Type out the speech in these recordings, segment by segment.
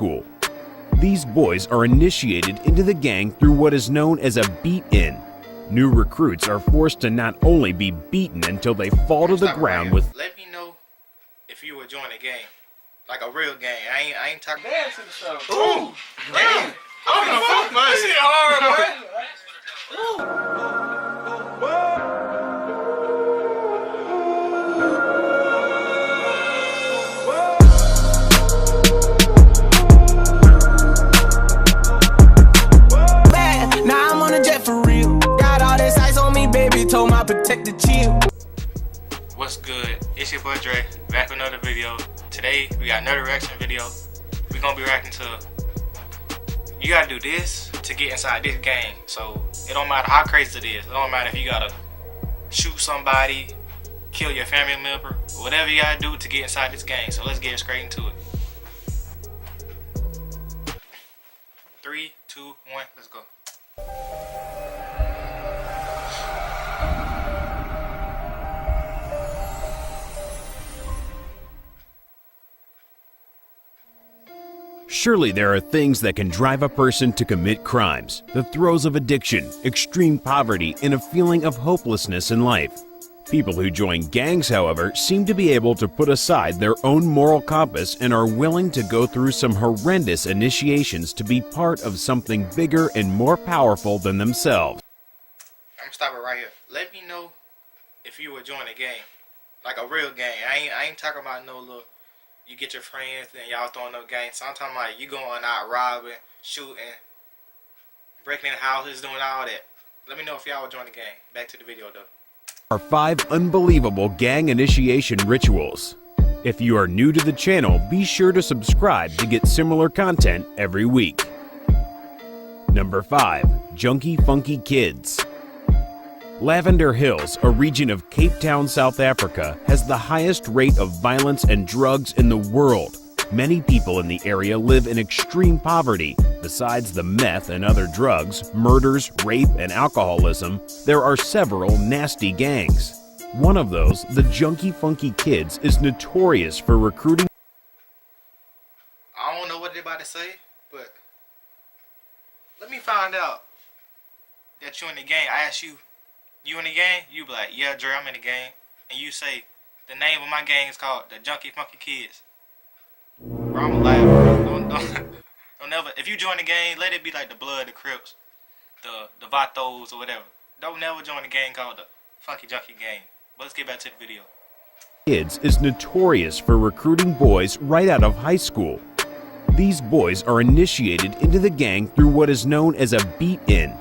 school. These boys are initiated into the gang through what is known as a beat-in. New recruits are forced to not only be beaten until they fall to the ground with... Let me know if you would join a gang. Like a real gang. I ain't talking... Dance to the show. Ooh! Damn! I'm gonna fuck my shit hard, Now I'm on a jet for real. Got all this ice on me, baby. Told my protector chill. What's good? It's your boy Dre, back with another video. Today we got another reaction video. We're gonna be reacting to, you gotta do this to get inside this game. So it don't matter how crazy it is. It don't matter if you gotta shoot somebody, kill your family member, whatever you gotta do to get inside this game. So let's get straight into it. 3, 2, 1, let's go. Surely there are things that can drive a person to commit crimes. The throes of addiction, extreme poverty, and a feeling of hopelessness in life. People who join gangs, however, seem to be able to put aside their own moral compass and are willing to go through some horrendous initiations to be part of something bigger and more powerful than themselves. I'm gonna stop it right here. Let me know if you would join a gang. Like a real gang. I ain't talking about no little, you get your friends and y'all throwing up gangs. So I'm talking about you going out robbing, shooting, breaking in houses, doing all that. Let me know if y'all would join the gang. Back to the video though. Are 5 unbelievable gang initiation rituals. If you are new to the channel, be sure to subscribe to get similar content every week. Number 5. Junkie Funky Kids. Lavender Hills, a region of Cape Town, South Africa, has the highest rate of violence and drugs in the world. Many people in the area live in extreme poverty. Besides the meth and other drugs, murders, rape, and alcoholism, there are several nasty gangs. One of those, the Junkie Funky Kids, is notorious for recruiting. I don't know what they're about to say, but let me find out that you in the gang. I ask you, you in the gang? You be like, yeah, Dre, I'm in the gang. And you say, the name of my gang is called the Junkie Funky Kids. Bro, I'm alive, bro. Don't never, if you join the gang, let it be like the Blood, the Crips, the Vatos, or whatever. Don't never join a gang called the Funky Junkie Gang. But let's get back to the video. Kids is notorious for recruiting boys right out of high school. These boys are initiated into the gang through what is known as a beat-in.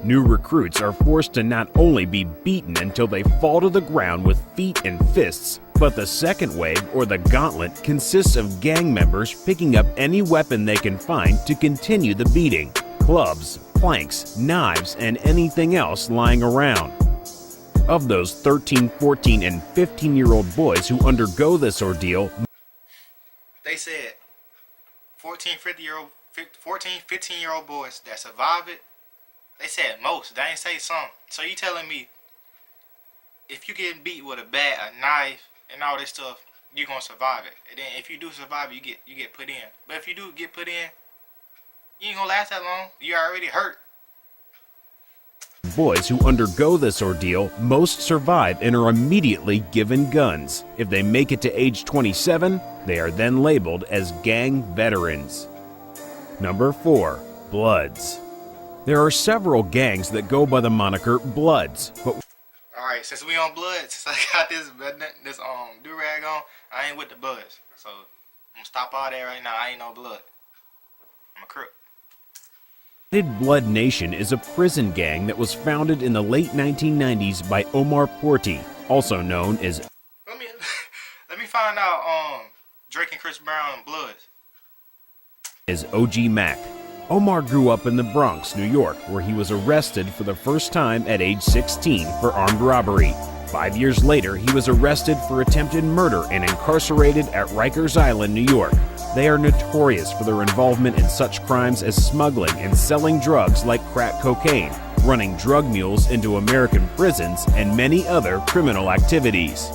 New recruits are forced to not only be beaten until they fall to the ground with feet and fists, but the second wave, or the gauntlet, consists of gang members picking up any weapon they can find to continue the beating. Clubs, planks, knives, and anything else lying around. Of those 13, 14, and 15-year-old boys who undergo this ordeal, they said 14, 15-year-old boys that survive it. They said most. They ain't say some. So you telling me if you getting beat with a bat, a knife, and all this stuff, you're gonna survive it. And then if you do survive, you get put in. But if you do get put in, you ain't gonna last that long. You're already hurt. Boys who undergo this ordeal, most survive and are immediately given guns. If they make it to age 27, they are then labeled as gang veterans. Number 4. Bloods. There are several gangs that go by the moniker Bloods, but alright, since we on Bloods, since I got this do-rag on, I ain't with the Bloods. So I'm gonna stop all that right now. I ain't no Blood. I'm a crook. Blood Nation is a prison gang that was founded in the late 1990s by Omar Porty, also known as Let me find out Drake and Chris Brown and Bloods. As OG Mac. Omar grew up in the Bronx, New York, where he was arrested for the first time at age 16 for armed robbery. 5 years later, he was arrested for attempted murder and incarcerated at Rikers Island, New York. They are notorious for their involvement in such crimes as smuggling and selling drugs like crack cocaine, running drug mules into American prisons, and many other criminal activities.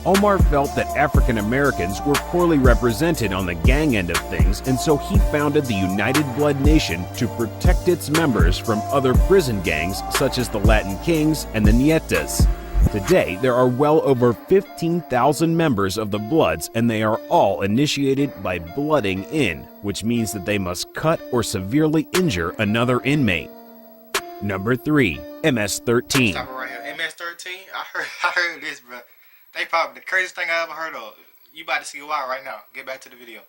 Omar felt that African Americans were poorly represented on the gang end of things, and so he founded the United Blood Nation to protect its members from other prison gangs such as the Latin Kings and the Nietas. Today, there are well over 15,000 members of the Bloods, and they are all initiated by blooding in, which means that they must cut or severely injure another inmate. Number 3. MS-13. Stop it right here. MS-13? I heard this, bro. They probably the craziest thing I ever heard of. You about to see why right now. Get back to the video.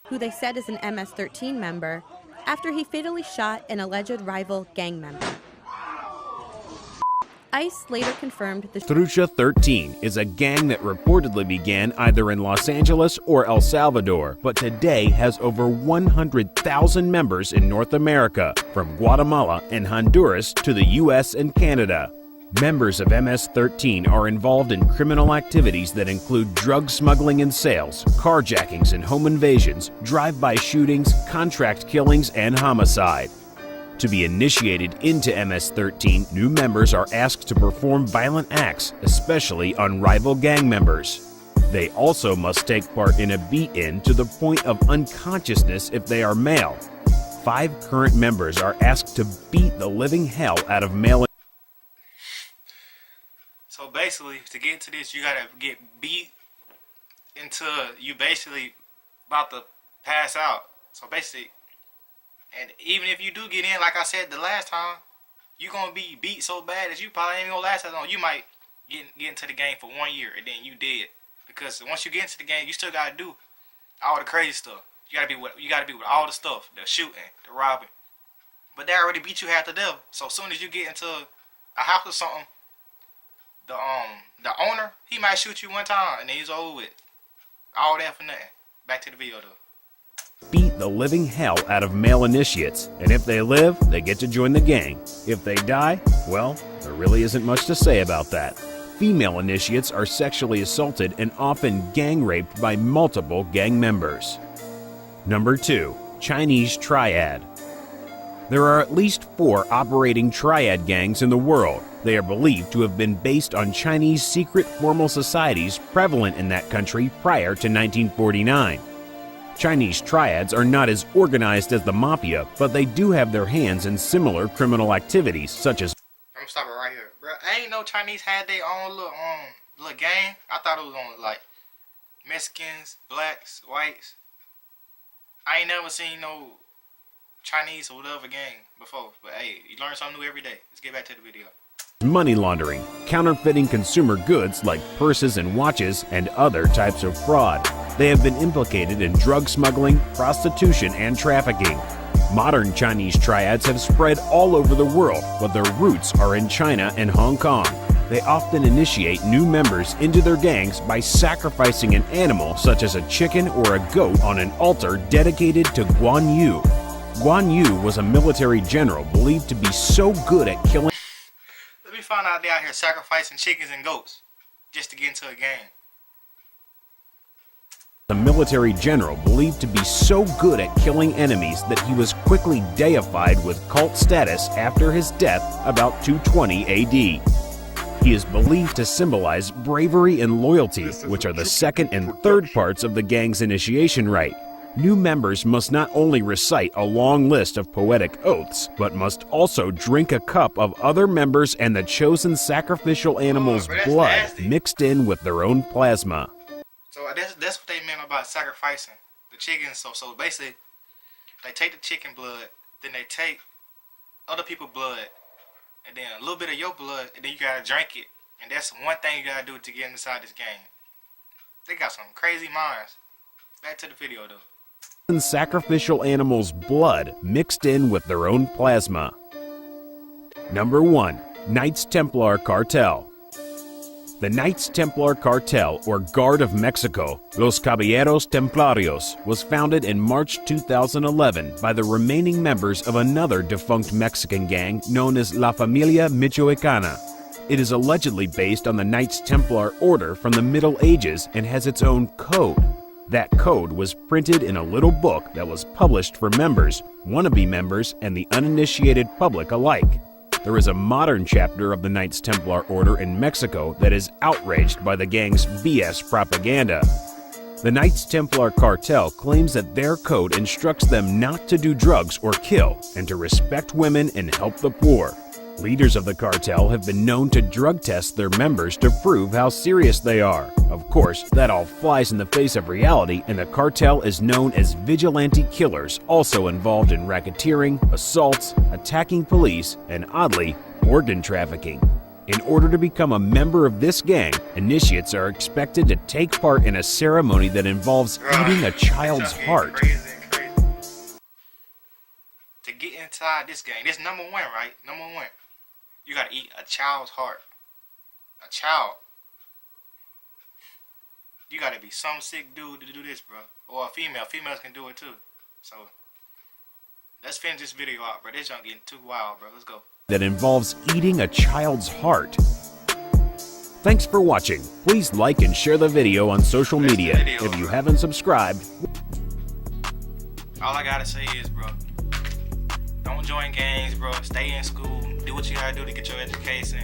Who they said is an MS-13 member after he fatally shot an alleged rival gang member. ICE later confirmed the Trucha 13 is a gang that reportedly began either in Los Angeles or El Salvador, but today has over 100,000 members in North America, from Guatemala and Honduras to the US and Canada. Members of MS-13 are involved in criminal activities that include drug smuggling and sales, carjackings and home invasions, drive-by shootings, contract killings, and homicide. To be initiated into MS-13, new members are asked to perform violent acts, especially on rival gang members. They also must take part in a beat-in to the point of unconsciousness if they are male. 5 current members are asked to beat the living hell out of male. So basically, to get to this, you gotta get beat until you basically about to pass out. So basically, and even if you do get in, like I said the last time, you gonna be beat so bad that you probably ain't gonna last that long. You might get into the game for 1 year and then you dead. Because once you get into the game, you still gotta do all the crazy stuff. You gotta be with all the stuff, the shooting, the robbing. But they already beat you half to death. So as soon as you get into a house or something, the owner, he might shoot you one time and then he's over with. All that for nothing. Back to the video though. Beat the living hell out of male initiates, and if they live, they get to join the gang. If they die, well, there really isn't much to say about that. Female initiates are sexually assaulted and often gang raped by multiple gang members. Number 2. Chinese Triad. There are at least 4 operating triad gangs in the world. They are believed to have been based on Chinese secret formal societies prevalent in that country prior to 1949. Chinese triads are not as organized as the mafia, but they do have their hands in similar criminal activities, such as... I'm gonna stop it right here. Bro, I ain't know Chinese had their own little gang. I thought it was on like Mexicans, blacks, whites. I ain't never seen no Chinese or whatever gang before. But hey, you learn something new every day. Let's get back to the video. money laundering, counterfeiting consumer goods like purses and watches, and other types of fraud. They have been implicated in drug smuggling, prostitution, and trafficking. Modern Chinese triads have spread all over the world, but their roots are in China and Hong Kong. They often initiate new members into their gangs by sacrificing an animal such as a chicken or a goat on an altar dedicated to Guan Yu. Guan Yu was a military general believed to be so good at killing. Let me find out they out here sacrificing chickens and goats just to get into a gang. The military general believed to be so good at killing enemies that he was quickly deified with cult status after his death about 220 AD. He is believed to symbolize bravery and loyalty, which are the second and third parts of the gang's initiation rite. New members must not only recite a long list of poetic oaths, but must also drink a cup of other members and the chosen sacrificial animal's blood mixed in with their own plasma. So that's what they meant about sacrificing the chickens. So basically, they take the chicken blood, then they take other people's blood, and then a little bit of your blood, and then you gotta drink it. And that's one thing you gotta do to get inside this game. They got some crazy minds. Back to the video though. Sacrificial animals' blood mixed in with their own plasma. Number 1. Knights Templar Cartel. The Knights Templar Cartel, or Guard of Mexico, Los Caballeros Templarios, was founded in March 2011 by the remaining members of another defunct Mexican gang known as La Familia Michoacana. It is allegedly based on the Knights Templar order from the Middle Ages and has its own code. That code was printed in a little book that was published for members, wannabe members, and the uninitiated public alike. there is a modern chapter of the Knights Templar Order in Mexico that is outraged by the gang's BS propaganda. The Knights Templar cartel claims that their code instructs them not to do drugs or kill and to respect women and help the poor. Leaders of the cartel have been known to drug test their members to prove how serious they are. Of course, that all flies in the face of reality, and the cartel is known as vigilante killers, also involved in racketeering, assaults, attacking police, and oddly, organ trafficking. In order to become a member of this gang, initiates are expected to take part in a ceremony that involves eating a child's heart. Crazy. To get inside this gang, this number one, right? Number one. You gotta eat a child's heart. A child. You gotta be some sick dude to do this, bro. Or a female. Females can do it too. So, let's finish this video out, bro. This junk getting too wild, bro. Let's go. That involves eating a child's heart. Thanks for watching. Please like and share the video on social media. If you haven't subscribed, all I gotta say is, bro, don't join gangs, bro. Stay in school. Do what you gotta do to get your education.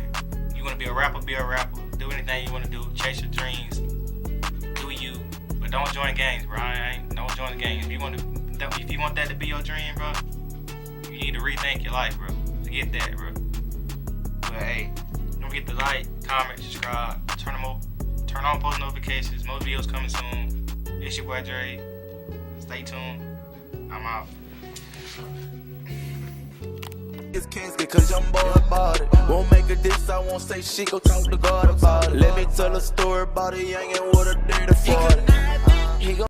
You wanna be a rapper, be a rapper. Do anything you wanna do. Chase your dreams. Do you. But don't join gangs, bro. Don't join gangs. If you want that to be your dream, bro, you need to rethink your life, bro. Forget that, bro. But hey, don't forget to like, comment, subscribe, turn on post notifications. More videos coming soon. It's your boy Dre. Stay tuned. I'm out. It's casket cause I'm bored about it. Won't make a diss, I won't say shit, go talk to God about it. Let me tell a story about a youngin' with a dirty 40.